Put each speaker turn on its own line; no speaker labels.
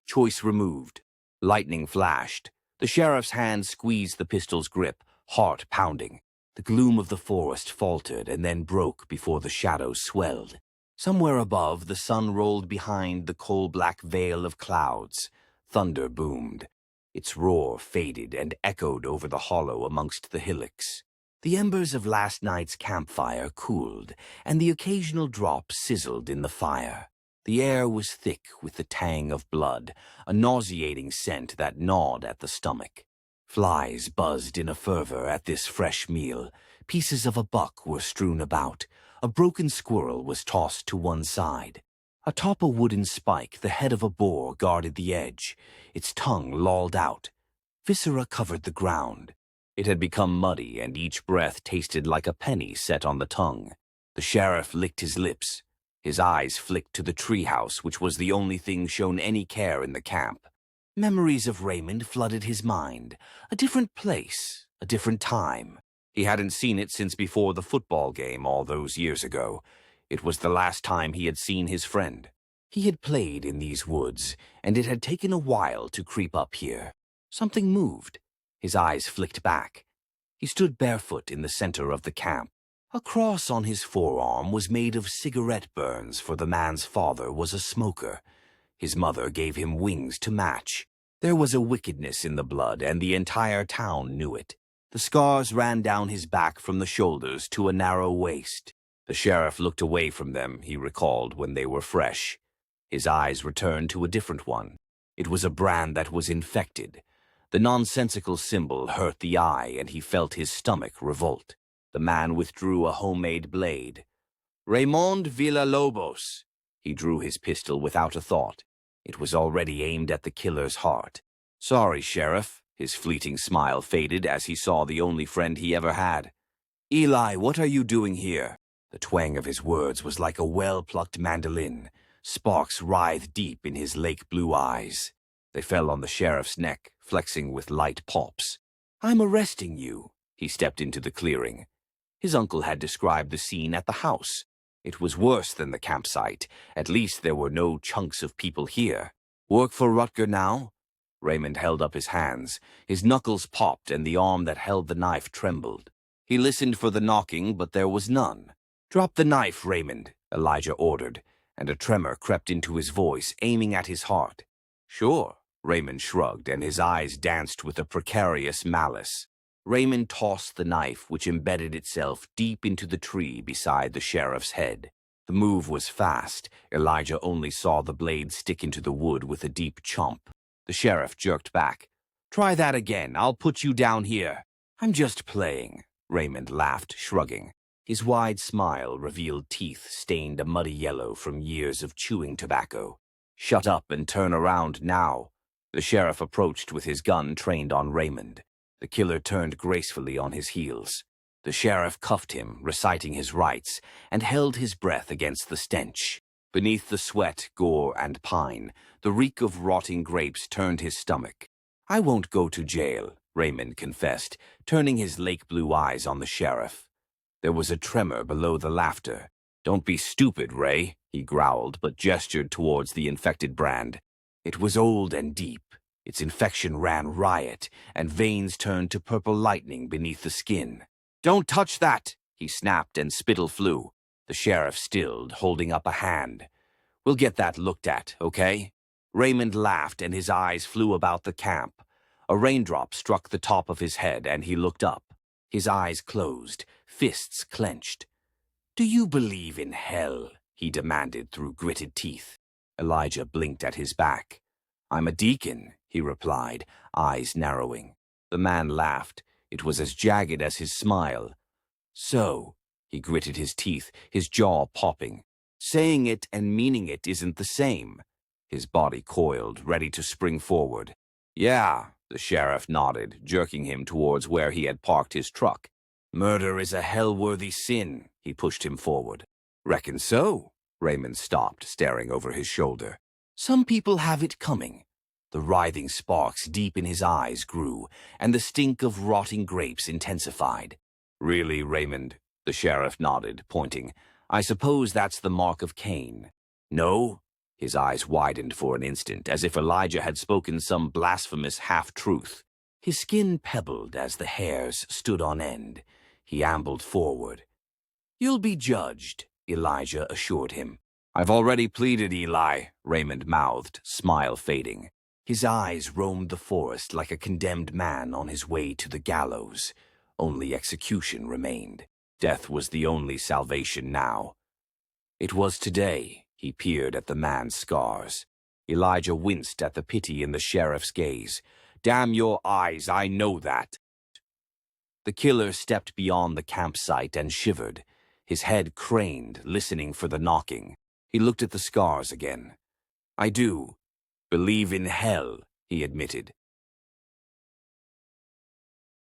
Choice removed. Lightning flashed. The sheriff's hand squeezed the pistol's grip, heart pounding. The gloom of the forest faltered and then broke before the shadows swelled. Somewhere above, the sun rolled behind the coal-black veil of clouds. Thunder boomed. Its roar faded and echoed over the hollow amongst the hillocks. The embers of last night's campfire cooled, and the occasional drop sizzled in the fire. The air was thick with the tang of blood, a nauseating scent that gnawed at the stomach. Flies buzzed in a fervor at this fresh meal. Pieces of a buck were strewn about. A broken squirrel was tossed to one side. Atop a wooden spike, the head of a boar guarded the edge. Its tongue lolled out. Viscera covered the ground. It had become muddy, and each breath tasted like a penny set on the tongue. The sheriff licked his lips. His eyes flicked to the treehouse, which was the only thing shown any care in the camp. Memories of Raymond flooded his mind. A different place, a different time. He hadn't seen it since before the football game all those years ago. It was the last time he had seen his friend. He had played in these woods, and it had taken a while to creep up here. Something moved. His eyes flicked back. He stood barefoot in the center of the camp. A cross on his forearm was made of cigarette burns, for the man's father was a smoker. His mother gave him wings to match. There was a wickedness in the blood, and the entire town knew it. The scars ran down his back from the shoulders to a narrow waist. The sheriff looked away from them, he recalled, when they were fresh. His eyes returned to a different one. It was a brand that was infected. The nonsensical symbol hurt the eye, and he felt his stomach revolt. The man withdrew a homemade blade. Raymond Villalobos. He drew his pistol without a thought. It was already aimed at the killer's heart. Sorry, Sheriff. His fleeting smile faded as he saw the only friend he ever had. Eli, what are you doing here? The twang of his words was like a well-plucked mandolin. Sparks writhed deep in his lake-blue eyes. They fell on the sheriff's neck, flexing with light pops. I'm arresting you. He stepped into the clearing. His uncle had described the scene at the house. It was worse than the campsite. At least there were no chunks of people here. Work for Rutger now? Raymond held up his hands. His knuckles popped and the arm that held the knife trembled. He listened for the knocking, but there was none. Drop the knife, Raymond, Elijah ordered, and a tremor crept into his voice, aiming at his heart. Sure, Raymond shrugged, and his eyes danced with a precarious malice. Raymond tossed the knife, which embedded itself deep into the tree beside the sheriff's head. The move was fast. Elijah only saw the blade stick into the wood with a deep chomp. The sheriff jerked back. Try that again. I'll put you down here. I'm just playing. Raymond laughed, shrugging. His wide smile revealed teeth stained a muddy yellow from years of chewing tobacco. Shut up and turn around now. The sheriff approached with his gun trained on Raymond. The killer turned gracefully on his heels. The sheriff cuffed him, reciting his rights, and held his breath against the stench. Beneath the sweat, gore, and pine, the reek of rotting grapes turned his stomach. I won't go to jail, Raymond confessed, turning his lake-blue eyes on the sheriff. There was a tremor below the laughter. Don't be stupid, Ray, he growled, but gestured towards the infected brand. It was old and deep. Its infection ran riot, and veins turned to purple lightning beneath the skin. Don't touch that, he snapped, and spittle flew. The sheriff stilled, holding up a hand. We'll get that looked at, okay? Raymond laughed, and his eyes flew about the camp. A raindrop struck the top of his head, and he looked up. His eyes closed, fists clenched. Do you believe in hell? He demanded through gritted teeth. Elijah blinked at his back. I'm a deacon, he replied, eyes narrowing. The man laughed. It was as jagged as his smile. So, he gritted his teeth, his jaw popping. Saying it and meaning it isn't the same. His body coiled, ready to spring forward. Yeah, the sheriff nodded, jerking him towards where he had parked his truck. Murder is a hell-worthy sin, he pushed him forward. Reckon so? Raymond stopped, staring over his shoulder. Some people have it coming. The writhing sparks deep in his eyes grew, and the stink of rotting grapes intensified. Really, Raymond? The sheriff nodded, pointing. I suppose that's the mark of Cain. No? His eyes widened for an instant, as if Elijah had spoken some blasphemous half-truth. His skin pebbled as the hairs stood on end. He ambled forward. "You'll be judged," Elijah assured him. "I've already pleaded, Eli," Raymond mouthed, smile fading. His eyes roamed the forest like a condemned man on his way to the gallows. Only execution remained. Death was the only salvation now. It was today. He peered at the man's scars. Elijah winced at the pity in the sheriff's gaze. "Damn your eyes, I know that." The killer stepped beyond the campsite and shivered. His head craned, listening for the knocking. He looked at the scars again. "I do believe in hell," he admitted.